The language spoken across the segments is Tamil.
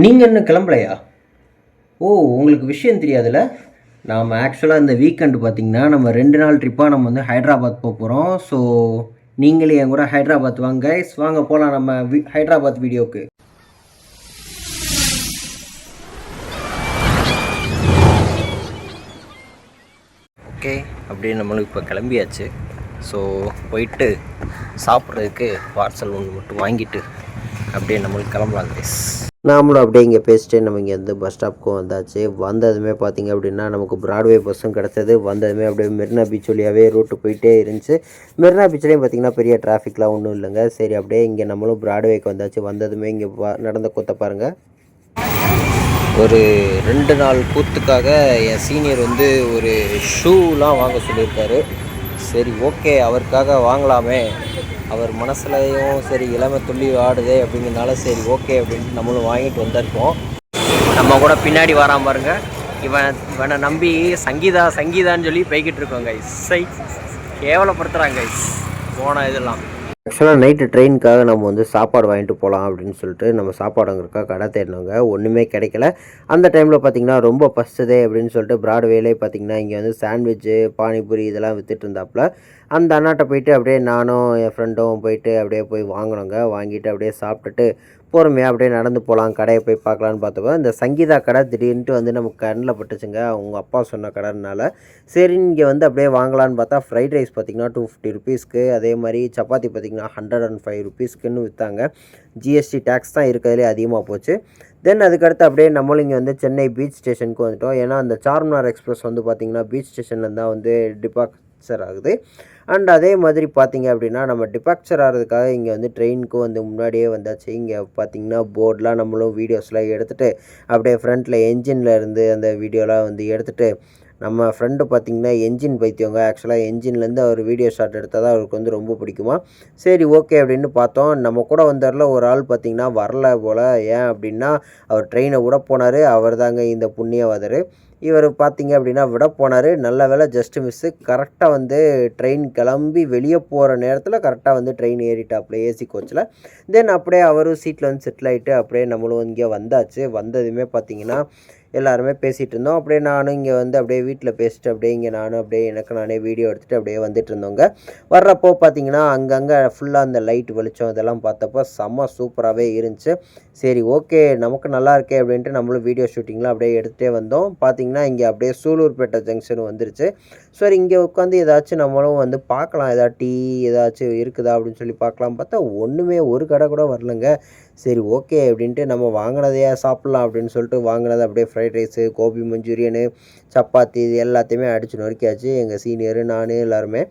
நீங்கள் இன்னும் கிளம்பலையா? ஓ, உங்களுக்கு விஷயம் தெரியாதுல்ல. நாம் ஆக்சுவலாக இந்த வீக்கெண்டு பார்த்தீங்கன்னா நம்ம 2 நாள் ட்ரிப்பாக நம்ம வந்து ஹைட்ராபாத் போகிறோம். ஸோ நீங்களே என் கூட ஹைட்ராபாத் வாங்க கைஸ், வாங்க போகலாம் நம்ம ஹைட்ராபாத் வீடியோக்கு. ஓகே, அப்படியே நம்மளுக்கு இப்போ கிளம்பியாச்சு. ஸோ போயிட்டு சாப்பிட்றதுக்கு பார்சல் ஒன்று மட்டும் வாங்கிட்டு அப்படியே நம்மளுக்கு கிளம்பலாம் கைஸ். நாமளும் அப்படியே இங்கே பேசிட்டு நம்ம இங்கே வந்து பஸ் ஸ்டாப்புக்கும் வந்தாச்சு. வந்ததுமே பார்த்திங்க அப்படின்னா நமக்கு பிராட்வே பஸ்ஸும் கிடச்சது. வந்ததுமே அப்படியே மெரினா பீச் வழியாகவே ரூட்டு போயிட்டே இருந்துச்சு. மெரினா பீச்லேயும் பார்த்திங்கன்னா பெரிய டிராஃபிக்லாம் ஒன்றும் இல்லைங்க. சரி, அப்படியே இங்கே நம்மளும் பிராட்வேக்கு வந்தாச்சு. வந்ததுமே இங்கே நடந்த கூத்த பாருங்கள். ஒரு 2 நாள் கூத்துக்காக என் சீனியர் வந்து ஒரு ஷூலாம் வாங்க சொல்லியிருக்காரு. சரி, ஓகே, அவருக்காக வாங்கலாமே, அவர் மனசுலையும் சரி இளமை துள்ளி ஆடுதே அப்படிங்கிறதுனால சரி ஓகே அப்படின்ட்டு நம்மளும் வாங்கிட்டு வந்திருக்கோம். நம்ம கூட பின்னாடி வரான் பாருங்க, இவனை நம்பி சங்கீதான்னு சொல்லி போய்கிட்டு இருக்கோம் கைஸ். கேவலப்படுத்துகிறாங்க கைஸ் போன இதெல்லாம். ஆக்சுவலாக நைட்டு ட்ரெயினுக்காக நம்ம வந்து சாப்பாடு வாங்கிட்டு போகலாம் அப்படின்னு சொல்லிட்டு நம்ம சாப்பாடு வாங்குறதுக்காக கடை தேடினவங்க, ஒன்றுமே கிடைக்கல. அந்த டைமில் பார்த்திங்கன்னா ரொம்ப பசிச்சதே அப்படின்னு சொல்லிட்டு பிராட்வேலே பார்த்திங்கன்னா இங்கே வந்து சாண்ட்விட்சு, பானிபூரி இதெல்லாம் விற்றுட்டு இருந்தாப்புல. அந்த அண்ணாட்ட போயிட்டு அப்படியே நானும் என் ஃப்ரெண்டும் போயிட்டு அப்படியே போய் வாங்கினோங்க. வாங்கிட்டு அப்படியே சாப்பிட்டுட்டு பொறுமையாக அப்படியே நடந்து போகலாம், கடையை போய் பார்க்கலான்னு பார்த்தப்போ இந்த சங்கீதா கடை திடீர்னுட்டு வந்து நமக்கு கண்ணில் பட்டுச்சுங்க. அவங்க அப்பா சொன்ன கடைனால சரி இங்கே வந்து அப்படியே வாங்கலான்னு பார்த்தா ஃப்ரைட் ரைஸ் பார்த்திங்கன்னா 250 ருபீஸ்க்கு, அதே மாதிரி சப்பாத்தி பார்த்திங்கன்னா 105 ருபீஸ்க்குன்னு விற்றாங்க. ஜிஎஸ்டி டேக்ஸ் தான் இருக்கிறதுலே அதிகமாக போச்சு. தென் அதுக்கடுத்து அப்படியே நம்மளும் இங்கே வந்து சென்னை பீச் ஸ்டேஷனுக்கு வந்துவிட்டோம். ஏன்னா அந்த சார்மினார் எக்ஸ்பிரஸ் வந்து பார்த்திங்கன்னா பீச் ஸ்டேஷனில் தான் வந்து டிபார்ச்சர் ஆகுது. அண்ட் அதே மாதிரி பார்த்திங்க அப்படின்னா நம்ம டிபார்ச்சர் ஆகிறதுக்காக இங்கே வந்து ட்ரெயினுக்கும் வந்து முன்னாடியே வந்தாச்சு. இங்கே பார்த்திங்கன்னா போர்டெலாம் நம்மளும் வீடியோஸ்லாம் எடுத்துகிட்டு அப்படியே ஃப்ரண்ட்டில் என்ஜினில் இருந்து அந்த வீடியோலாம் வந்து எடுத்துகிட்டு நம்ம ஃப்ரெண்டு பார்த்திங்கன்னா என்ஜின் பைத்தியவங்க. ஆக்சுவலாக என்ஜின்லேருந்து அவர் வீடியோ ஷாட் எடுத்தால் தான் அவருக்கு வந்து ரொம்ப பிடிக்குமா. சரி ஓகே அப்படின்னு பார்த்தோம். நம்ம கூட வந்தாரில் ஒரு ஆள் பார்த்திங்கன்னா வரல போல். ஏன் அப்படின்னா அவர் ட்ரெயினை விட போனார். அவர் தாங்க இந்த புண்ணியவாதர். இவர் பார்த்திங்க அப்படின்னா விட போனார். நல்ல வேலை, ஜஸ்ட்டு மிஸ்ஸு. கரெக்டாக வந்து ட்ரெயின் கிளம்பி வெளியே போகிற நேரத்தில் கரெக்டாக வந்து ட்ரெயின் ஏறிட்டாப்புல ஏசி கோச்சில். தென் அப்படியே அவரும் சீட்டில் வந்து செட்டில் ஆகிட்டு அப்படியே நம்மளும் இங்கே வந்தாச்சு. வந்ததுமே பார்த்திங்கன்னா எல்லாருமே பேசிகிட்டு இருந்தோம். அப்படியே நானும் இங்கே வந்து அப்படியே வீட்டில் பேசிட்டு அப்படியே இங்கே நானும் அப்படியே எனக்கு நானே வீடியோ எடுத்துகிட்டு அப்படியே வந்துட்டு இருந்தோங்க. வர்றப்போ பார்த்திங்கன்னா அங்கங்கே ஃபுல்லாக அந்த லைட் வெளிச்சம் இதெல்லாம் பார்த்தப்போ செம்ம சூப்பராகவே இருந்துச்சு. சரி ஓகே, நமக்கு நல்லா இருக்கே அப்படின்ட்டு நம்மளும் வீடியோ ஷூட்டிங்லாம் அப்படியே எடுத்துகிட்டே வந்தோம். பார்த்திங்கன்னா இங்கே அப்படியே சூலூர்பேட்டை ஜங்ஷன் வந்துருச்சு. சரி, இங்கே உட்காந்து ஏதாச்சும் நம்மளும் வந்து பார்க்கலாம், ஏதாவது டீ ஏதாச்சும் இருக்குதா அப்படின்னு சொல்லி பார்க்கலாம் பார்த்தா ஒன்றுமே ஒரு கடை கூட வரலங்க. சரி ஓகே அப்படின்ட்டு நம்ம வாங்கினதையே சாப்பிட்லாம் அப்படின்னு சொல்லிட்டு வாங்கினது அப்படியே ஃப்ரைட் ரைஸு, கோபி மஞ்சூரியனு, சப்பாத்தி இது எல்லாத்தையுமே அடித்து நொறுக்கியாச்சு எங்கள் சீனியரு, நான் எல்லாருமே.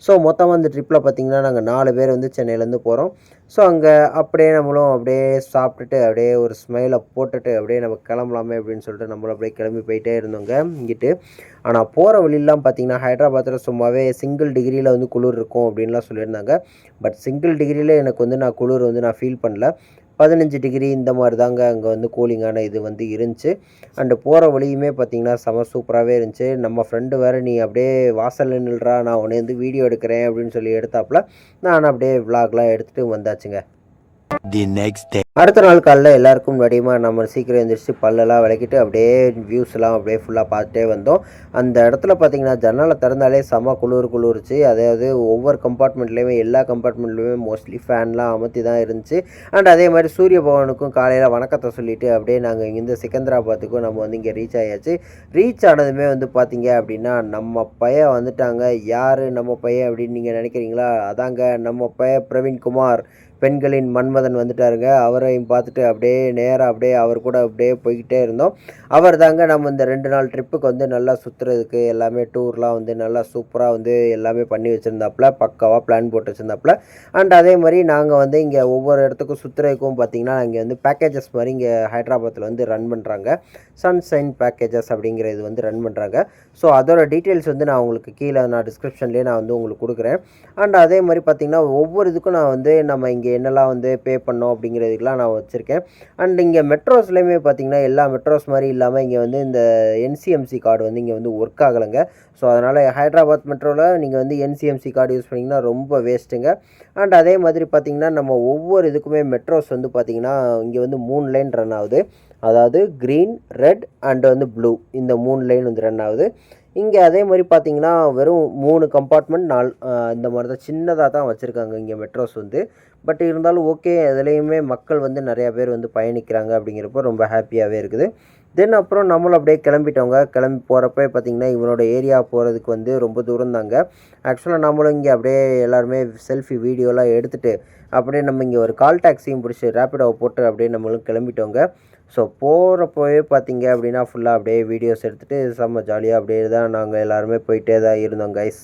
ஸோ மொத்தமாக அந்த ட்ரிப்பில் பார்த்திங்கன்னா நாங்கள் 4 பேர் வந்து சென்னையிலேருந்து போகிறோம். ஸோ அங்கே அப்படியே நம்மளும் அப்படியே சாப்பிட்டுட்டு அப்படியே ஒரு ஸ்மைலை போட்டுட்டு அப்படியே நம்ம கிளம்பலாமே அப்படின்னு சொல்லிட்டு நம்மளும் அப்படியே கிளம்பி போயிட்டே இருந்தோங்க இங்கிட்டு. ஆனால் போகிற வழியெல்லாம் பார்த்திங்கன்னா ஹைட்ராபாத்தில் சும்மாவே சிங்கிள் டிகிரியில் வந்து குளிர் இருக்கும் அப்படின்லாம் சொல்லியிருந்தாங்க. பட் சிங்கிள் டிகிரியில் எனக்கு வந்து நான் குளிர் வந்து நான் ஃபீல் பண்ணல. 15 டிகிரி இந்த மாதிரி தாங்க அங்கே வந்து கூலிங்கான இது வந்து இருந்துச்சு. அண்டு போகிற வழியுமே பார்த்திங்கன்னா செம சூப்பராகவே இருந்துச்சு. நம்ம ஃப்ரெண்டு வேறு நீ அப்படியே வாசலில் நில்றா, நான் உன்னை வந்து வீடியோ எடுக்கிறேன் அப்படின்னு சொல்லி எடுத்தாப்புல நான் அப்படியே விலாக்லாம் எடுத்துகிட்டு வந்தாச்சுங்க. அடுத்த நாள் காலைல எல்லாருக்கும் முன்னாடியுமா நம்ம சீக்கிரம் எழுந்திரிச்சு பல்லெல்லாம் விளக்கிட்டு அப்படியே வியூஸ்லாம் அப்படியே ஃபுல்லாக பார்த்துட்டே வந்தோம். அந்த இடத்துல பார்த்திங்கன்னா ஜன்னலை திறந்தாலே செம குளிர்ச்சு. அதாவது ஒவ்வொரு கம்பார்ட்மெண்ட்லேயுமே எல்லா கம்பார்ட்மெண்ட்லேயுமே மோஸ்ட்லி ஃபேன்லாம் அமர்த்தி தான் இருந்துச்சு. அண்ட் அதே மாதிரி சூரிய பவனுக்கும் காலையில் வணக்கத்தை சொல்லிவிட்டு அப்படியே நாங்கள் இங்கேருந்து சிக்கந்தராபாத்துக்கும் நம்ம வந்து இங்கே ரீச் ஆயாச்சு. ரீச் ஆனதுமே வந்து பார்த்திங்க அப்படின்னா நம்ம பையன் வந்துட்டாங்க. யார் நம்ம பையன் அப்படின்னு நீங்கள் நினைக்கிறீங்களா? அதாங்க நம்ம பையன் பிரவீன்குமார், பெண்களின் மன்மதன் வந்துட்டாருங்க. அவரையும் பார்த்துட்டு அப்படியே நேராக அப்படியே அவர் கூட அப்படியே போய்கிட்டே இருந்தோம். அவர் தாங்க நம்ம இந்த 2 நாள் ட்ரிப்புக்கு வந்து நல்லா சுற்றுறதுக்கு எல்லாமே டூர்லாம் வந்து நல்லா சூப்பராக வந்து எல்லாமே பண்ணி வச்சுருந்தாப்புல, பக்காவாக பிளான் போட்டு வச்சுருந்தாப்புல. அண்ட் அதே மாதிரி நாங்கள் வந்து இங்கே ஒவ்வொரு இடத்துக்கும் சுற்றுறதுக்கும் பார்த்திங்கன்னா இங்கே வந்து பேக்கேஜஸ் மாதிரி இங்கே ஹைட்ராபாத்தில் வந்து ரன் பண்ணுறாங்க. சன்ஷைன் பேக்கேஜஸ் அப்படிங்கிற இது வந்து ரன் பண்ணுறாங்க. ஸோ அதோட டீட்டெயில்ஸ் வந்து நான் உங்களுக்கு கீழே நான் டிஸ்கிரிப்ஷன்லேயே நான் வந்து உங்களுக்கு கொடுக்குறேன். அண்ட் அதே மாதிரி பார்த்திங்கன்னா ஒவ்வொரு இதுக்கும் நான் வந்து நம்ம இங்கே என்னெல்லாம் வந்து பே பண்ணோம் அப்படிங்கிறதுக்கெலாம் எல்லாம் நான் வச்சுருக்கேன். அண்ட் இங்கே மெட்ரோஸ்லேயுமே பார்த்தீங்கன்னா எல்லா மெட்ரோஸ் மாதிரி இல்லாமல் இங்கே வந்து இந்த என்சிஎம்சி கார்டு வந்து இங்கே வந்து ஒர்க் ஆகலைங்க. ஸோ அதனால் ஹைதராபாத் மெட்ரோவில் நீங்கள் வந்து என்சிஎம்சி கார்டு யூஸ் பண்ணிங்கன்னா ரொம்ப வேஸ்ட்டுங்க. அண்ட் அதே மாதிரி பார்த்திங்கன்னா நம்ம ஒவ்வொரு இதுக்குமே மெட்ரோஸ் வந்து பார்த்திங்கன்னா இங்கே வந்து 3 லைன் ரன் ஆகுது. அதாவது க்ரீன், ரெட் அண்ட் வந்து ப்ளூ, இந்த 3 லைன் வந்து ரன் ஆகுது. இங்கே அதே மாதிரி பார்த்திங்கன்னா வெறும் 3 கம்பார்ட்மெண்ட் 4 இந்த மாதிரி தான் சின்னதாக தான் வச்சுருக்காங்க இங்கே மெட்ரோஸ் வந்து. பட் இருந்தாலும் ஓகே, அதுலேயுமே மக்கள் வந்து நிறையா பேர் வந்து பயணிக்கிறாங்க அப்படிங்கிறப்போ ரொம்ப ஹாப்பியாகவே இருக்குது. தென் அப்புறம் நம்மளும் அப்படியே கிளம்பிட்டோங்க. கிளம்பி போகிறப்ப பார்த்திங்கன்னா இவனோட ஏரியா போகிறதுக்கு வந்து ரொம்ப தூரம் தாங்க. ஆக்சுவலாக நம்மளும் இங்கே அப்படியே எல்லாருமே செல்ஃபி வீடியோலாம் எடுத்துகிட்டு அப்படியே நம்ம இங்கே ஒரு கால் டாக்ஸியும் பிடிச்சி ரேப்பிடோவை போட்டு அப்படியே நம்மளும் கிளம்பிட்டோங்க. ஸோ போகிறப்போவே பார்த்திங்க அப்படின்னா ஃபுல்லாக அப்படியே வீடியோஸ் எடுத்துகிட்டு செம்ம ஜாலியாக அப்படியே தான் நாங்கள் எல்லாருமே போயிட்டே தான் இருந்தோம் கைஸ்.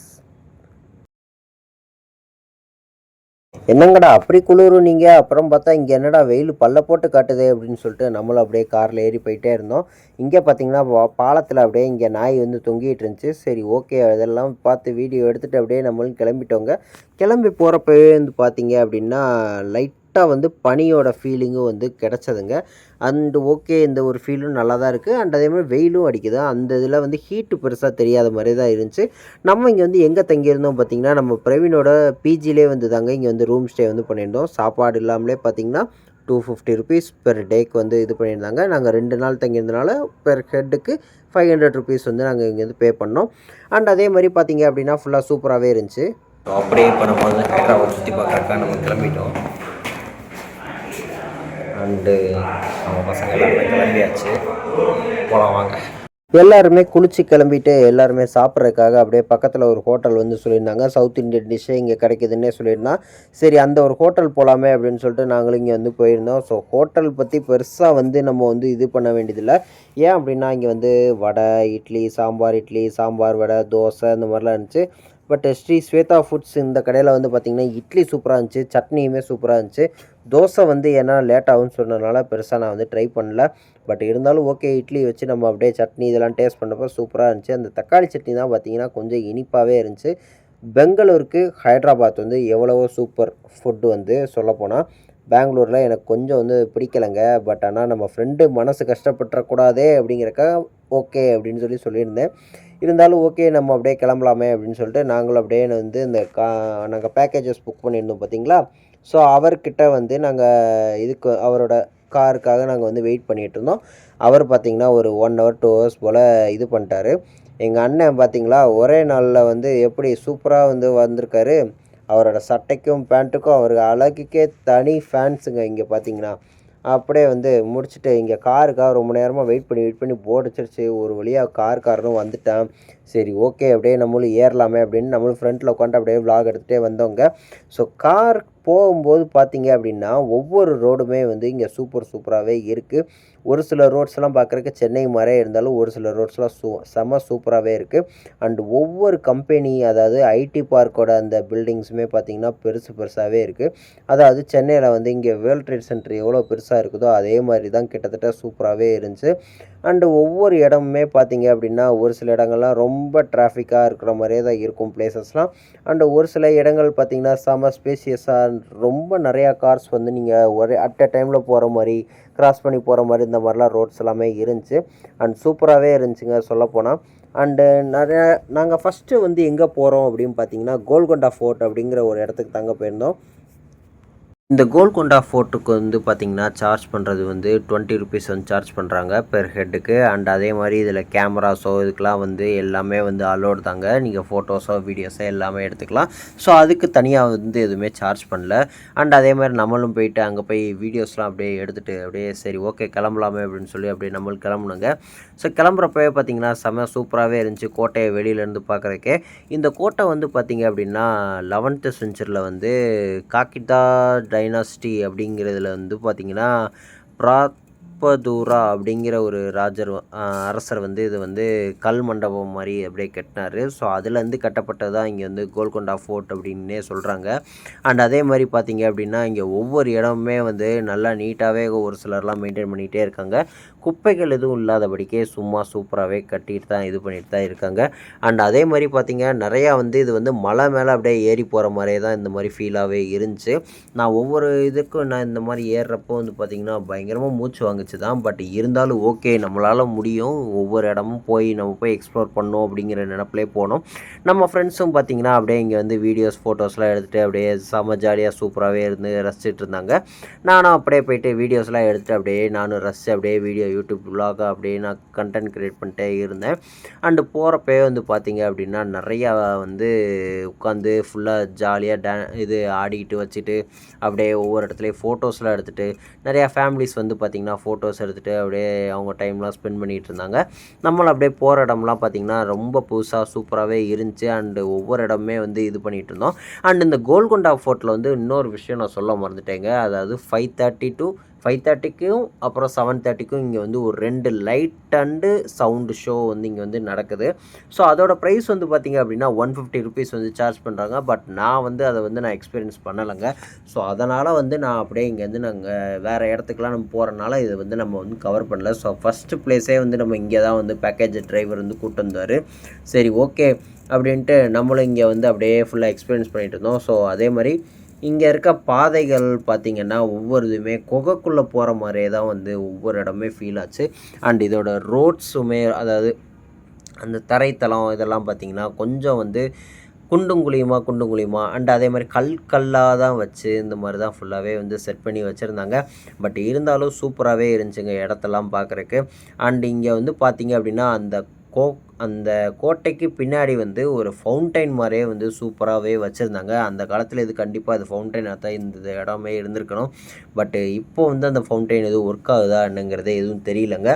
என்னங்கடா அப்படி குளிரும் நீங்கள், அப்புறம் பார்த்தா இங்கே என்னடா வெயில் பல்ல போட்டு காட்டுதே அப்படின்னு சொல்லிட்டு நம்மளும் அப்படியே காரில் ஏறி போயிட்டே இருந்தோம். இங்கே பார்த்தீங்கன்னா பாலத்தில் அப்படியே இங்கே நாய் வந்து தொங்கிட்டு இருந்துச்சு. சரி ஓகே, அதெல்லாம் பார்த்து வீடியோ எடுத்துகிட்டு அப்படியே நம்மளும் கிளம்பிட்டோங்க. கிளம்பி போகிறப்பவே வந்து பார்த்திங்க அப்படின்னா லைட்டாக வந்து பனியோட ஃபீலிங்கும் வந்து கிடச்சதுங்க. அண்டு ஓகே, இந்த ஒரு ஃபீலும் நல்லா தான் இருக்குது. அண்ட் அதே மாதிரி வெயிலும் அடிக்குது. அந்த இதில் வந்து ஹீட்டு பெருசாக தெரியாத மாதிரி தான் இருந்துச்சு. நம்ம இங்கே வந்து எங்கே தங்கியிருந்தோம் பார்த்திங்கன்னா நம்ம பிரவீனோட பிஜிலே வந்து தாங்க இங்கே வந்து ரூம் ஸ்டே வந்து பண்ணியிருந்தோம். சாப்பாடு இல்லாமலே பார்த்திங்கன்னா 250 ருபீஸ் பெர் டேக்கு வந்து இது பண்ணியிருந்தாங்க. நாங்கள் 2 நாள் தங்கியிருந்தனால பெர் ஹெட்டுக்கு 500 ருபீஸ் வந்து நாங்கள் இங்கேருந்து பே பண்ணோம். அண்ட் அதே மாதிரி பார்த்திங்க அப்படின்னா ஃபுல்லாக சூப்பராகவே இருந்துச்சு. அப்படியே இப்போ நம்ம வந்து ஹைதராபாத் சுற்றி பார்க்குறக்கா நம்ம கிளம்பிட்டோம். அண்டு நம்ம பசங்க எல்லாருமே கிளம்பியாச்சு, போகலாம் வாங்க. எல்லாருமே குளிச்சு கிளம்பிட்டு எல்லாருமே சாப்பிட்றதுக்காக அப்படியே பக்கத்தில் ஒரு ஹோட்டல் வந்து சொல்லியிருந்தாங்க. சவுத் இண்டியன் டிஷ்ஷே இங்கே கிடைக்குதுன்னே சொல்லியிருந்தான். சரி அந்த ஒரு ஹோட்டல் போகலாமே அப்படின்னு சொல்லிட்டு நாங்களும் இங்கே வந்து போயிருந்தோம். ஸோ ஹோட்டல் பற்றி பெருசாக வந்து நம்ம வந்து இது பண்ண வேண்டியதில்லை. ஏன் அப்படின்னா இங்கே வந்து வடை, இட்லி, சாம்பார் வடை, தோசை இந்த மாதிரிலாம் இருந்துச்சு. பட் ஸ்ரீ ஸ்வேதா ஃபுட்ஸ் இந்த கடையில் வந்து பார்த்திங்கன்னா இட்லி சூப்பராக இருந்துச்சு, சட்னியுமே சூப்பராக இருந்துச்சு. தோசை வந்து ஏன்னா லேட் ஆகும்னு சொன்னதுனால பெருசாக நான் வந்து ட்ரை பண்ணல. பட் இருந்தாலும் ஓகே, இட்லி வச்சு நம்ம அப்படியே சட்னி இதெல்லாம் டேஸ்ட் பண்ணப்போ சூப்பராக இருந்துச்சு. அந்த தக்காளி சட்னி தான் பார்த்திங்கன்னா கொஞ்சம் இனிப்பாகவே இருந்துச்சு. பெங்களூருக்கு ஹைதராபாத் வந்து எவ்வளவோ சூப்பர் ஃபுட்டு வந்து சொல்லப்போனால், பெங்களூரில் எனக்கு கொஞ்சம் வந்து பிடிக்கலைங்க. பட் ஆனால் நம்ம ஃப்ரெண்டு மனசு கஷ்டப்பட்டுறக்கூடாதே அப்படிங்கிறக்கா ஓகே அப்படின்னு சொல்லியிருந்தேன். இருந்தாலும் ஓகே, நம்ம அப்படியே கிளம்பலாமே அப்படின்னு சொல்லிட்டு நாங்களும் அப்படியே வந்து இந்த நாங்கள் பேக்கேஜஸ் புக் பண்ணியிருந்தோம் பார்த்திங்களா. ஸோ அவர்கிட்ட வந்து நாங்கள் இதுக்கு அவரோட காருக்காக நாங்கள் வந்து வெயிட் பண்ணிகிட்டு இருந்தோம். அவர் பார்த்திங்கன்னா ஒரு 1 hour 2 hours போல் இது பண்ணிட்டாரு. எங்கள் அண்ணன் பார்த்திங்களா ஒரே நாளில் வந்து எப்படி சூப்பராக வந்து வந்திருக்காரு. அவரோட சட்டைக்கும் பேண்ட்டுக்கும் அவர் அழகுக்கே தனி ஃபேன்ஸுங்க. இங்கே பார்த்திங்கன்னா அப்படியே வந்து முடிச்சுட்டு இங்கே காருக்காக ரொம்ப நேரமாக வெயிட் பண்ணி போர் அடிச்சிருச்சு. ஒரு வழியாக காரனும் வந்துட்டான். சரி ஓகே, அப்படியே நம்மளும் ஏறலாமே அப்படின்னு நம்மளும் ஃப்ரண்ட்டில் உட்காந்து அப்படியே விலாக் எடுத்துகிட்டே வந்தவங்க. ஸோ கார் போகும்போது பார்த்திங்க அப்படின்னா ஒவ்வொரு ரோடுமே வந்து இங்கே சூப்பராகவே இருக்குது. ஒரு சில ரோட்ஸ்லாம் பார்க்குறக்கு சென்னை மாதிரியே இருந்தாலும் ஒரு சில ரோட்ஸ்லாம் செம சூப்பராகவே இருக்குது. அண்டு ஒவ்வொரு கம்பெனி, அதாவது ஐடி பார்க்கோட அந்த பில்டிங்ஸுமே பார்த்திங்கன்னா பெருசாகவே இருக்குது. அதாவது சென்னையில் வந்து இங்கே வேர்ல்ட் ட்ரேட் சென்டர் எவ்வளோ பெருசாக இருக்குதோ அதே மாதிரி தான் கிட்டத்தட்ட சூப்பராகவே இருந்துச்சு. அண்டு ஒவ்வொரு இடமுமே பார்த்திங்க அப்படின்னா ஒரு சில இடங்கள்லாம் ரொம்ப டிராஃபிக்காக இருக்கிற மாதிரியே தான் இருக்கும் பிளேசஸ்லாம். அண்டு ஒரு சில இடங்கள் பார்த்திங்கன்னா செம ஸ்பேசியஸாக ரொம்ப நிறையா கார்ஸ் வந்து நீங்கள் ஒரே அட் அ டைமில் போகிற மாதிரி, கிராஸ் பண்ணி போகிற மாதிரி இந்த மாதிரிலாம் ரோட்ஸ் எல்லாமே இருந்துச்சு. அண்ட் சூப்பராகவே இருந்துச்சுங்க சொல்லப்போனால். அண்டு நாங்கள் ஃபஸ்ட்டு வந்து எங்கே போகிறோம் அப்படின்னு பார்த்திங்கன்னா கோல்கொண்டா ஃபோர்ட் அப்படிங்கிற ஒரு இடத்துக்கு தாங்க போயிருந்தோம். இந்த கோல்கொண்டா ஃபோர்ட்டுக்கு வந்து பார்த்திங்கன்னா சார்ஜ் பண்ணுறது வந்து 20 ருபீஸ் வந்து சார்ஜ் பண்ணுறாங்க பெர் ஹெட்டுக்கு. அண்ட் அதே மாதிரி இதில் கேமராஸோ இதுக்கெலாம் வந்து எல்லாமே வந்து அலோடு தாங்க. நீங்கள் ஃபோட்டோஸோ வீடியோஸோ எல்லாமே எடுத்துக்கலாம். ஸோ அதுக்கு தனியாக வந்து எதுவுமே சார்ஜ் பண்ணல. அண்ட் அதே மாதிரி நம்மளும் போயிட்டு அங்கே போய் வீடியோஸ்லாம் அப்படியே எடுத்துகிட்டு அப்படியே சரி ஓகே கிளம்பலாமே அப்படின்னு சொல்லி அப்படியே நம்மளுக்கு கிளம்புனுங்க. ஸோ கிளம்புறப்பவே பார்த்திங்கன்னா செம்ம சூப்பராகவே இருந்துச்சு கோட்டையை வெளியிலேருந்து பார்க்குறக்கே. இந்த கோட்டை வந்து பார்த்திங்க அப்படின்னா 11th செஞ்சுரியில் வந்து காக்கிதா டைனாஸ்டி அப்படிங்கிறதுல வந்து பார்த்திங்கன்னா பிராத்பதூரா அப்படிங்கிற ஒரு அரசர் வந்து இது வந்து கல் மண்டபம் மாதிரி அப்படியே கட்டினார். ஸோ அதுலேருந்து கட்டப்பட்டது தான் இங்கே வந்து கோல்கொண்டா ஃபோர்ட் அப்படின்னே சொல்கிறாங்க. அண்ட் அதே மாதிரி பார்த்திங்க அப்படின்னா இங்கே ஒவ்வொரு இடமுமே வந்து நல்லா நீட்டாகவே ஒரு சிலர்லாம் மெயின்டைன் பண்ணிகிட்டே இருக்காங்க. குப்பைகள் எதுவும் இல்லாதபடிக்கே சும்மா சூப்பராகவே கட்டிட்டு தான் இது பண்ணிட்டு தான் இருக்காங்க. அண்ட் அதே மாதிரி பார்த்திங்க நிறையா வந்து இது வந்து மலை மேலே அப்படியே ஏறி போகிற மாதிரியே தான் இந்த மாதிரி ஃபீலாகவே இருந்துச்சு. நான் ஒவ்வொரு இதுக்கும் நான் இந்த மாதிரி ஏறுறப்போ வந்து பார்த்திங்கன்னா பயங்கரமாக மூச்சு வாங்குச்சு தான். பட் இருந்தாலும் ஓகே, நம்மளால் முடியும், ஒவ்வொரு இடமும் நம்ம போய் எக்ஸ்ப்ளோர் பண்ணோம் அப்படிங்கிற நினப்பிலே போனோம். நம்ம ஃப்ரெண்ட்ஸும் பார்த்திங்கன்னா அப்படியே இங்கே வந்து வீடியோஸ் ஃபோட்டோஸ்லாம் எடுத்துகிட்டு அப்படியே செம்ம ஜாலியாக சூப்பராகவே இருந்து ரசிச்சுட்டு இருந்தாங்க. நானும் அப்படியே போயிட்டு வீடியோஸ்லாம் எடுத்துகிட்டு அப்படியே நானும் ரசித்து அப்படியே வீடியோ யூடியூப் விலாக அப்படியே நான் கண்டென்ட் க்ரியேட் பண்ணிட்டே இருந்தேன். அண்டு போகிறப்பே வந்து பார்த்திங்க அப்படின்னா நிறையா வந்து உட்காந்து ஃபுல்லாக ஜாலியாக இது ஆடிக்கிட்டு வச்சுட்டு அப்படியே ஒவ்வொரு இடத்துலையும் ஃபோட்டோஸ்லாம் எடுத்துகிட்டு நிறையா ஃபேமிலிஸ் வந்து பார்த்திங்கன்னா ஃபோட்டோஸ் எடுத்துகிட்டு அப்படியே அவங்க டைம்லாம் ஸ்பெண்ட் பண்ணிகிட்டு இருந்தாங்க. நம்மளும் அப்படியே போகிற இடம்லாம் பார்த்திங்கன்னா ரொம்ப புதுசாக சூப்பராகவே இருந்துச்சு. அண்டு ஒவ்வொரு இடமே வந்து இது பண்ணிகிட்டு இருந்தோம். அண்ட் இந்த கோல்கொண்டா ஃபோர்ட்டில் வந்து இன்னொரு விஷயம் நான் சொல்ல மறந்துட்டேங்க. அதாவது 5:30 to 5:30க்கும் அப்புறம் 7:30க்கும் இங்கே வந்து ஒரு 2 லைட் அண்டு சவுண்டு ஷோ வந்து இங்கே வந்து நடக்குது. ஸோ அதோட ப்ரைஸ் வந்து பார்த்திங்க அப்படின்னா 150 ருபீஸ் வந்து சார்ஜ் பண்ணுறாங்க. பட் நான் வந்து அதை வந்து நான் எக்ஸ்பீரியன்ஸ் பண்ணலைங்க. ஸோ அதனால் வந்து நான் அப்படியே இங்கேருந்து நாங்கள் வேறு இடத்துக்குலாம் நம்ம போகிறனால இதை வந்து நம்ம வந்து கவர் பண்ணல. ஸோ ஃபஸ்ட்டு ப்ளேஸே வந்து நம்ம இங்கே தான் வந்து பேக்கேஜ் டிரைவர் வந்து கூப்பிட்டு வந்தார். சரி ஓகே அப்படின்ட்டு நம்மளும் இங்கே வந்து அப்படியே ஃபுல்லாக எக்ஸ்பீரியன்ஸ் பண்ணிகிட்டு இருந்தோம். ஸோ அதே மாதிரி இங்கே இருக்க பாதைகள் பார்த்திங்கன்னா ஒவ்வொரு இதுவுமே குகைக்குள்ளே போகிற மாதிரியே தான் வந்து ஒவ்வொரு இடமே ஃபீல் ஆச்சு. அண்ட் இதோட ரோட்ஸுமே அதாவது அந்த தரைத்தளம் இதெல்லாம் பார்த்திங்கன்னா கொஞ்சம் வந்து குண்டும் குழியுமா அண்ட் அதே மாதிரி கல்லாக தான் வச்சு இந்த மாதிரி தான் ஃபுல்லாகவே வந்து செட் பண்ணி வச்சுருந்தாங்க. பட் இருந்தாலும் சூப்பராகவே இருந்துச்சுங்க இடத்தெல்லாம் பார்க்குறக்கு. அண்ட் இங்கே வந்து பார்த்திங்க அப்படின்னா அந்த கோட்டைக்கு பின்னாடி வந்து ஒரு ஃபவுண்டைன் மாதிரியே வந்து சூப்பராகவே வச்சுருந்தாங்க. அந்த காலத்தில் இது கண்டிப்பாக அது ஃபவுண்டைனாக தான் இந்த இடமே இருந்திருக்கணும். பட்டு இப்போது வந்து அந்த ஃபவுண்டைன் எதுவும் ஒர்க் ஆகுதா என்னங்கிறதே எதுவும் தெரியலங்க.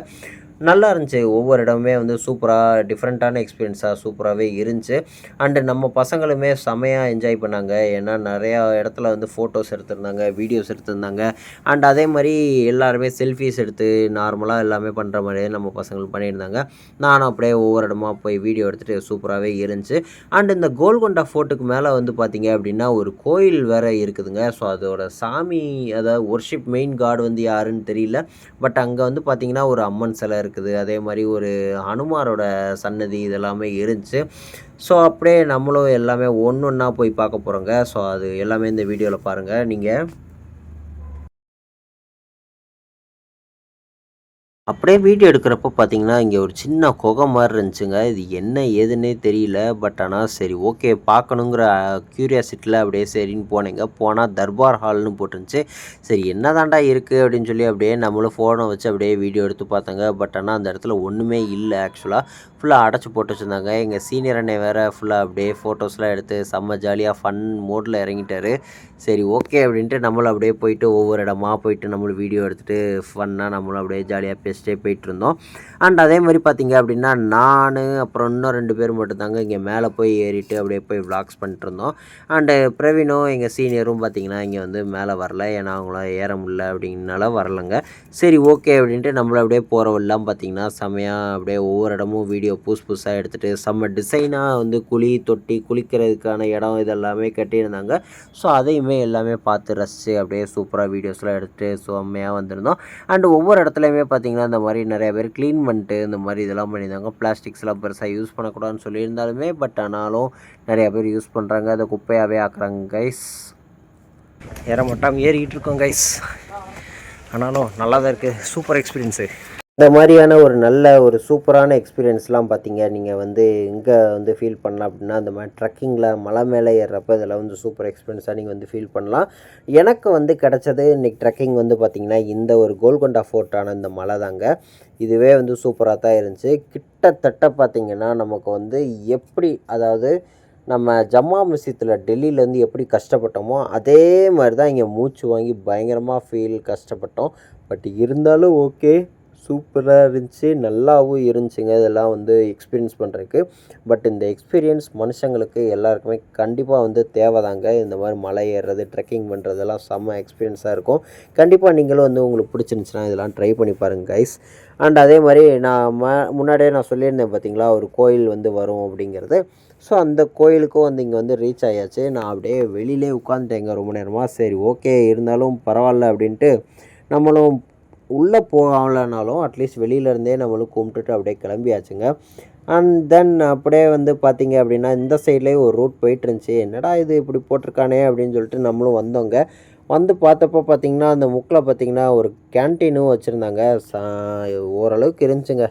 நல்லா இருந்துச்சு. ஒவ்வொரு இடமுமே வந்து சூப்பராக டிஃப்ரெண்ட்டான எக்ஸ்பீரியன்ஸாக சூப்பராகவே இருந்துச்சு. அண்டு நம்ம பசங்களுமே செமையாக என்ஜாய் பண்ணாங்க. ஏன்னா நிறையா இடத்துல வந்து ஃபோட்டோஸ் எடுத்திருந்தாங்க, வீடியோஸ் எடுத்திருந்தாங்க. அண்ட் அதே மாதிரி எல்லாருமே செல்ஃபீஸ் எடுத்து நார்மலாக எல்லாமே பண்ணுற மாதிரியே நம்ம பசங்களும் பண்ணியிருந்தாங்க. நானும் அப்படியே ஒவ்வொரு இடமா போய் வீடியோ எடுத்துகிட்டு சூப்பராகவே இருந்துச்சு. அண்ட் இந்த கோல்கொண்டா ஃபோர்ட்டுக்கு மேலே வந்து பார்த்திங்க அப்படின்னா ஒரு கோயில் வேறு இருக்குதுங்க. ஸோ அதோட சாமி அதாவது ஒர்ஷிப் மெயின் காட் வந்து யாருன்னு தெரியல. பட் அங்கே வந்து பார்த்திங்கன்னா ஒரு அம்மன் சிலை இருக்குது. அதே மாதிரி ஒரு ஹனுமாரோட சன்னதி இதெல்லாமே இருந்துச்சு. ஸோ அப்படியே நம்மளும் எல்லாமே ஒன்றா போய் பார்க்க போகிறோங்க. ஸோ அது எல்லாமே இந்த வீடியோவில் பாருங்கள். நீங்கள் அப்படியே வீடியோ எடுக்கிறப்போ பார்த்தீங்கன்னா இங்கே ஒரு சின்ன குகை மாதிரி இருந்துச்சுங்க. இது என்ன ஏதுன்னே தெரியல. பட் ஆனால் சரி ஓகே பார்க்கணுங்கிற க்யூரியாசிட்டியில் அப்படியே சரின்னு போனேங்க. போனால் தர்பார் ஹால்னு போட்டுருந்துச்சு. சரி என்ன தாண்டா இருக்குது அப்படின்னு சொல்லி அப்படியே நம்மளும் ஃபோனை வச்சு அப்படியே வீடியோ எடுத்து பார்த்தாங்க. பட் ஆனால் அந்த இடத்துல ஒன்றுமே இல்லை. ஆக்சுவலாக ஃபுல்லாக அடைச்சி போட்டு வச்சுருந்தாங்க. எங்கள் சீனியர் அண்ணே வேறு ஃபுல்லாக அப்படியே ஃபோட்டோஸ்லாம் எடுத்து செம்ம ஜாலியாக ஃபன் மோடில் இறங்கிட்டார். சரி ஓகே அப்படின்ட்டு நம்மளும் அப்படியே போயிட்டு ஒவ்வொரு இடமா போயிட்டு நம்மளும் வீடியோ எடுத்துகிட்டு ஃபன்னாக நம்மளும் அப்படியே ஜாலியாக பேசிட்டே போயிட்டுருந்தோம். அண்ட் அதே மாதிரி பார்த்திங்க அப்படின்னா நான் அப்புறம் இன்னும் 2 பேர் மட்டும்தாங்க இங்கே மேலே போய் ஏறிட்டு அப்படியே போய் விளாக்ஸ் பண்ணிட்டுருந்தோம். அண்டு பிரவீனும் எங்கள் சீனியரும் பார்த்திங்கன்னா இங்கே வந்து மேலே வரல. ஏன்னா அவங்களாம் ஏற முடியல அப்படிங்கனால வரலைங்க. சரி ஓகே அப்படின்ட்டு நம்மள அப்படியே போகிறவெல்லாம் பார்த்திங்கன்னா செம்மையாக அப்படியே ஒவ்வொரு இடமும் வீடியோ புதுசாக எடுத்துகிட்டு செம்ம டிசைனாக வந்து தொட்டி குளிக்கிறதுக்கான இடம் இதெல்லாமே கட்டியிருந்தாங்க. ஸோ அதையுமே எல்லாமே பார்த்து ரசித்து அப்படியே சூப்பராக வீடியோஸ்லாம் எடுத்துகிட்டு செம்மையாக வந்திருந்தோம். அண்டு ஒவ்வொரு இடத்துலையுமே பார்த்திங்கன்னா இந்த மாதிரி நிறையா பேர் க்ளீன் பண்ணிட்டு இந்த மாதிரி இதெல்லாம் பண்ணியிருந்தாங்க. பிளாஸ்டிக்ஸ்லாம் பெருசாக யூஸ் பண்ணக்கூடாதுன்னு சொல்லியிருந்தாலுமே பட் ஆனாலும் நிறையா பேர் யூஸ் பண்ணுறாங்க. அதை குப்பையாகவே ஆக்குறாங்க கைஸ். ஏற மாட்டாமல் ஏறிக்கிட்டு இருக்கோம் கைஸ். ஆனாலும் நல்லா தான் இருக்குது. Super experience. இந்த மாதிரியான ஒரு நல்ல ஒரு சூப்பரான எக்ஸ்பீரியன்ஸ்லாம் பார்த்தீங்க நீங்கள் வந்து இங்கே வந்து ஃபீல் பண்ணலாம் அப்படின்னா இந்த மாதிரி ட்ரக்கிங்கில் மலை மேலே ஏறுறப்போ இதெல்லாம் வந்து சூப்பர் எக்ஸ்பீரியன்ஸாக நீங்கள் வந்து ஃபீல் பண்ணலாம். எனக்கு வந்து கிடச்சது இன்றைக்கி ட்ரக்கிங் வந்து பார்த்திங்கன்னா இந்த ஒரு கோல்கொண்டா ஃபோர்ட்டான இந்த மலை தாங்க. இதுவே வந்து சூப்பராக தான் இருந்துச்சு. கிட்டத்தட்ட பார்த்திங்கன்னா நமக்கு வந்து எப்படி அதாவது நம்ம ஜம்மா மஸ்ஜித்தில் டெல்லியிலேருந்து எப்படி கஷ்டப்பட்டோமோ அதே மாதிரி தான் இங்கே மூச்சு வாங்கி பயங்கரமாக கஷ்டப்பட்டோம். பட் இருந்தாலும் ஓகே சூப்பராக இருந்துச்சு. நல்லாவும் இருந்துச்சுங்க இதெல்லாம் வந்து எக்ஸ்பீரியன்ஸ் பண்ணுறதுக்கு. பட் இந்த எக்ஸ்பீரியன்ஸ் மனுஷங்களுக்கு எல்லாருக்குமே கண்டிப்பாக வந்து தேவைதாங்க. இந்த மாதிரி மலை ஏறுறது ட்ரெக்கிங் பண்ணுறதெல்லாம் செம்ம எக்ஸ்பீரியன்ஸாக இருக்கும். கண்டிப்பாக நீங்களும் வந்து உங்களுக்கு பிடிச்சிருந்துச்சுன்னா இதெல்லாம் ட்ரை பண்ணி பாருங்கள் கைஸ். அண்ட் அதே மாதிரி நான் முன்னாடியே நான் சொல்லியிருந்தேன் பார்த்தீங்களா ஒரு கோயில் வந்து வரும் அப்படிங்கிறது. ஸோ அந்த கோயிலுக்கும் வந்து இங்கே வந்து ரீச் ஆகியாச்சு. நான் அப்படியே வெளியிலே உட்காந்துட்டேங்க ரொம்ப நேரமாக. சரி ஓகே இருந்தாலும் பரவாயில்ல அப்படின்ட்டு நம்மளும் உள்ளே போகலனாலும் அட்லீஸ்ட் வெளியிலேருந்தே நம்மளும் கும்பிட்டுட்டு அப்படியே கிளம்பியாச்சுங்க. அண்ட் தென் அப்படியே வந்து பார்த்திங்க அப்படின்னா இந்த சைட்லேயே ஒரு ரூட் போயிட்டுருந்துச்சி. என்னடா இது இப்படி போட்டிருக்கானே அப்படின்னு சொல்லிட்டு நம்மளும் வந்தோங்க. வந்து பார்த்தப்போ பார்த்திங்கன்னா அந்த முக்கில் பார்த்திங்கன்னா ஒரு கேன்டீனும் வச்சுருந்தாங்க. ஓரளவுக்கு இருந்துச்சுங்க.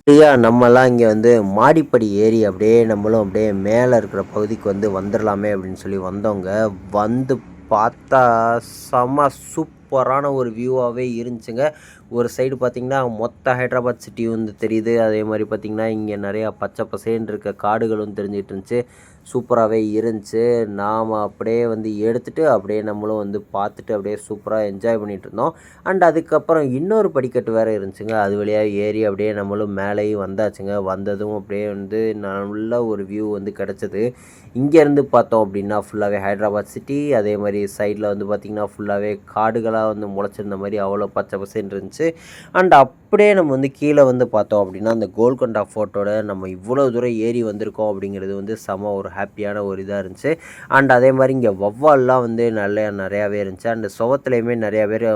சரியா நம்மலாம் இங்கே வந்து மாடிப்படி ஏறி அப்படியே நம்மளும் அப்படியே மேலே இருக்கிற பகுதிக்கு வந்து வந்துடலாமே அப்படின்னு சொல்லி வந்தோங்க. வந்து பார்த்தா செம்ம சூப்பரான ஒரு வியூவாகவே இருந்துச்சுங்க. ஒரு சைடு பார்த்திங்கன்னா மொத்த ஹைட்ராபாத் சிட்டியும் வந்து தெரியுது. அதே மாதிரி பார்த்திங்கன்னா இங்கே நிறையா பச்சை பசேன்னு இருக்க காடுகளும் தெரிஞ்சிட்டு இருந்துச்சு. சூப்பராகவே இருந்துச்சு. நாம் அப்படியே வந்து எடுத்துகிட்டு அப்படியே நம்மளும் வந்து பார்த்துட்டு அப்படியே சூப்பராக என்ஜாய் பண்ணிகிட்டு இருந்தோம். அண்ட் அதுக்கப்புறம் இன்னொரு படிக்கட்டு வேறு இருந்துச்சுங்க. அது வழியாக ஏறி அப்படியே நம்மளும் மேலேயும் வந்தாச்சுங்க. வந்ததும் அப்படியே வந்து நல்ல ஒரு வியூ வந்து கிடச்சிது. இங்கேருந்து பார்த்தோம் அப்படின்னா ஃபுல்லாகவே ஹைட்ராபாத் சிட்டி, அதே மாதிரி சைடில் வந்து பார்த்திங்கன்னா ஃபுல்லாகவே காடுகளாக வந்து முளைச்சிருந்த மாதிரி அவ்வளோ பச்சை பசேன்னு இருந்துச்சு. அண்ட் அப்படியே நம்ம வந்து கீழே வந்து பார்த்தோம் அப்படின்னா அந்த கோல்கொண்டா ஃபோர்ட்டோட நம்ம இவ்வளோ தூரம் ஏறி வந்திருக்கோம் அப்படிங்கிறது வந்து செம ஒரு ஹாப்பியான ஒரு இதாக இருந்துச்சு. அண்ட் அதே மாதிரி இங்கே வௌவால்லாம் வந்து நிறையாவே இருந்துச்சு. அண்டு சுவத்துலேயுமே நிறையா பேர்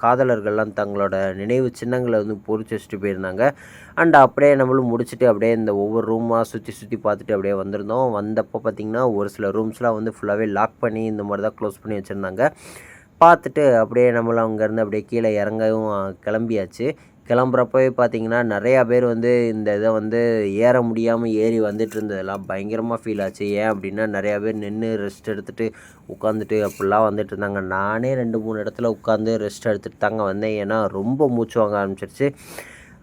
காதலர்கள்லாம் தங்களோட நினைவு சின்னங்களை வந்து பொறிச்சு வச்சுட்டு போயிருந்தாங்க. அண்ட் அப்படியே நம்மளும் முடிச்சுட்டு அப்படியே இந்த ஒவ்வொரு ரூமாக சுற்றி பார்த்துட்டு அப்படியே வந்திருந்தோம். வந்தப்போ பார்த்திங்கன்னா ஒரு சில ரூம்ஸ்லாம் வந்து ஃபுல்லாகவே லாக் பண்ணி இந்த மாதிரி தான் க்ளோஸ் பண்ணி வச்சுருந்தாங்க. பார்த்துட்டு அப்படியே நம்மளும் அங்கேருந்து அப்படியே கீழே இறங்கவும் கிளம்பியாச்சு. கிளம்புறப்பவே பார்த்திங்கன்னா நிறையா பேர் வந்து இந்த இதை வந்து ஏற முடியாமல் ஏறி வந்துட்டு இருந்ததெல்லாம் பயங்கரமாக ஃபீல் ஆச்சு. ஏன் அப்படின்னா நிறையா பேர் நின்று ரெஸ்ட் எடுத்துகிட்டு உட்காந்துட்டு அப்படிலாம் வந்துட்டு இருந்தாங்க. நானே 2-3 இடத்துல உட்காந்து ரெஸ்ட் எடுத்துகிட்டு தாங்க வந்தேன். ஏன்னா ரொம்ப மூச்சு வாங்க ஆரம்பிச்சிருச்சு.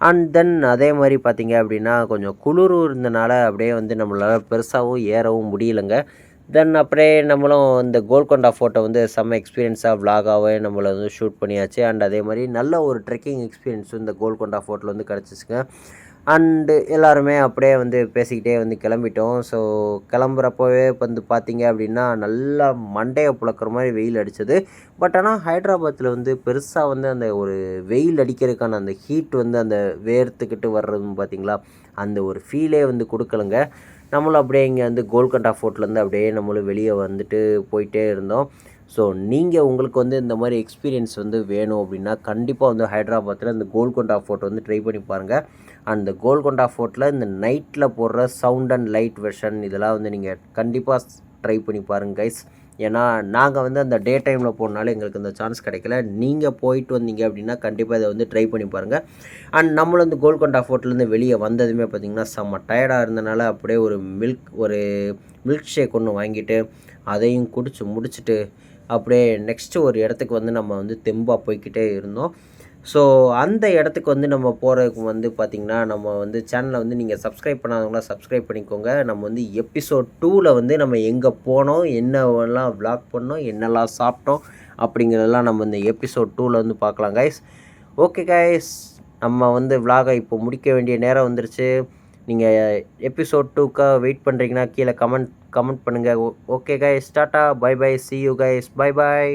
அண்ட் தென் அதே மாதிரி பார்த்திங்க அப்படின்னா கொஞ்சம் குளிர் இருந்தனால அப்படியே வந்து நம்மளால் பெருசாகவும் ஏறவும் முடியலைங்க. தென் அப்படியே நம்மளும் இந்த கோல்கொண்டா ஃபோட்டோ வந்து செம்ம எக்ஸ்பீரியன்ஸாக விலாகாகவே நம்மளை வந்து ஷூட் பண்ணியாச்சு. அண்ட் அதே மாதிரி நல்ல ஒரு ட்ரெக்கிங் எக்ஸ்பீரியன்ஸும் இந்த கோல்கொண்டா ஃபோட்டோவில் வந்து கிடச்சிச்சுங்க. அண்டு எல்லாருமே அப்படியே வந்து பேசிக்கிட்டே வந்து கிளம்பிட்டோம். ஸோ கிளம்புறப்போவே வந்து பார்த்திங்க அப்படின்னா நல்லா மண்டையை புழக்கிற மாதிரி வெயில் அடித்தது. பட் ஆனால் ஹைட்ராபாத்தில் வந்து பெருசாக வந்து அந்த ஒரு வெயில் அடிக்கிறதுக்கான அந்த ஹீட் வந்து அந்த வேர்த்துக்கிட்டு வர்றதுன்னு பார்த்திங்களா, அந்த ஒரு ஃபீலே வந்து கொடுக்கலங்க. நம்மளும் அப்படியே இங்கே வந்து கோல்கொண்டா ஃபோர்ட்லேருந்து அப்படியே நம்மளும் வெளியே வந்துட்டு போயிட்டே இருந்தோம். ஸோ நீங்கள் உங்களுக்கு வந்து இந்த மாதிரி எக்ஸ்பீரியன்ஸ் வந்து வேணும் அப்படின்னா கண்டிப்பாக வந்து ஹைட்ராபாத்தில் இந்த கோல்கொண்டா ஃபோர்ட் வந்து ட்ரை பண்ணி பாருங்கள். அந்த கோல்கொண்டா ஃபோர்ட்டில் இந்த நைட்டில் போடுற சவுண்ட் அண்ட் லைட் வெர்ஷன் இதெல்லாம் வந்து நீங்கள் கண்டிப்பாக ட்ரை பண்ணி பாருங்கள் கைஸ். ஏன்னா நாங்கள் வந்து அந்த டே டைமில் போனாலும் எங்களுக்கு அந்த சான்ஸ் கிடைக்கல. நீங்கள் போயிட்டு வந்தீங்க அப்படின்னா கண்டிப்பாக இதை வந்து ட்ரை பண்ணி பாருங்கள். அண்ட் நம்மளும் வந்து கோல்கொண்டா ஃபோர்ட்லேருந்து வெளியே வந்ததுமே பார்த்திங்கன்னா செம்ம டயர்டாக இருந்தனால அப்படியே ஒரு மில்க் ஷேக் ஒன்று வாங்கிட்டு அதையும் குடிச்சு முடிச்சுட்டு அப்படியே நெக்ஸ்ட்டு ஒரு இடத்துக்கு வந்து நம்ம வந்து தெம்பாக போய்கிட்டே இருந்தோம். ஸோ அந்த இடத்துக்கு வந்து நம்ம போகிறதுக்கு வந்து பார்த்திங்கன்னா நம்ம வந்து சேனலை வந்து நீங்கள் சப்ஸ்கிரைப் பண்ணாதவங்களாம் சப்ஸ்கிரைப் பண்ணிக்கோங்க. நம்ம வந்து எபிசோட் 2ல் வந்து நம்ம எங்கே போனோம், என்னெல்லாம் விளாக் பண்ணோம், என்னெல்லாம் சாப்பிட்டோம் அப்படிங்கிறதெல்லாம் நம்ம இந்த எபிசோட் 2ல் வந்து பார்க்கலாம் கைஸ். ஓகே கைஸ், நம்ம வந்து விளாகை இப்போ முடிக்க வேண்டிய நேரம் வந்துருச்சு. நீங்கள் எபிசோட் 2க்காக வெயிட் பண்ணுறீங்கன்னா கீழே கமெண்ட் பண்ணுங்கள். Okay guys, tata, bye bye, see you guys, bye bye.